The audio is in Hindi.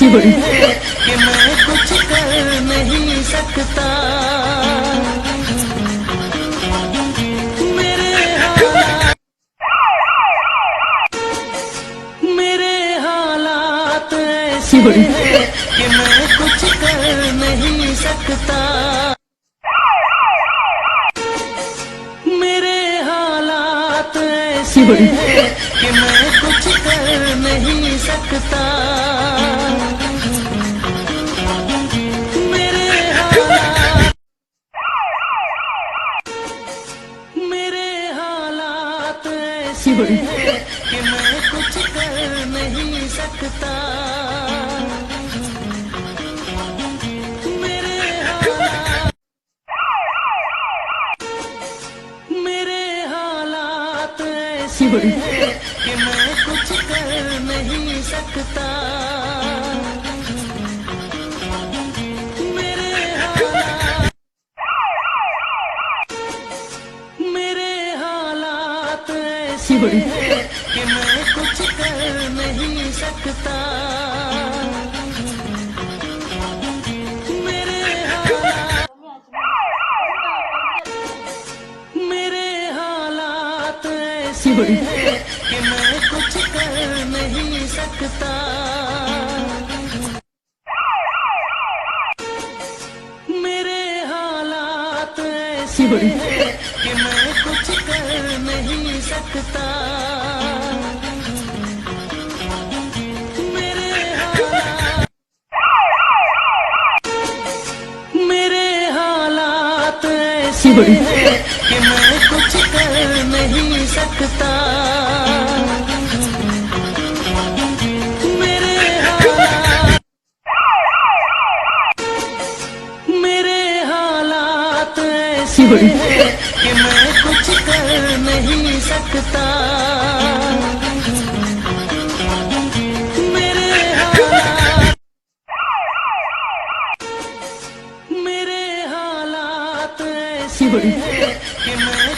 कि मैं कुछ कर नहीं सकता। मेरे हालात ऐसे हैं कि मैं कुछ कर नहीं सकता। मेरे हालात ऐसे हैं कि मैं कुछ कर नहीं सकता। मेरे हालात ऐसे हैं कि मैं कुछ कर नहीं सकता। मेरे हालात ऐसे हैं कि मैं कुछ कर नहीं सकता। मेरे हालात ऐसे हैं कि मैं कुछ कर नहीं सकता। मेरे हालात ऐसे हैं कि मैं कुछ कर नहीं सकता। मेरे हालात ऐसे हैं कि मैं कुछ कर नहीं सकता। मेरे हालात ऐसे हैं कि मैं कुछ कर नहीं सकता। मेरे हालात ऐसे हैं कि मैं कुछ कर नहीं सकता। मेरे हालात ऐसे हैं कि मैं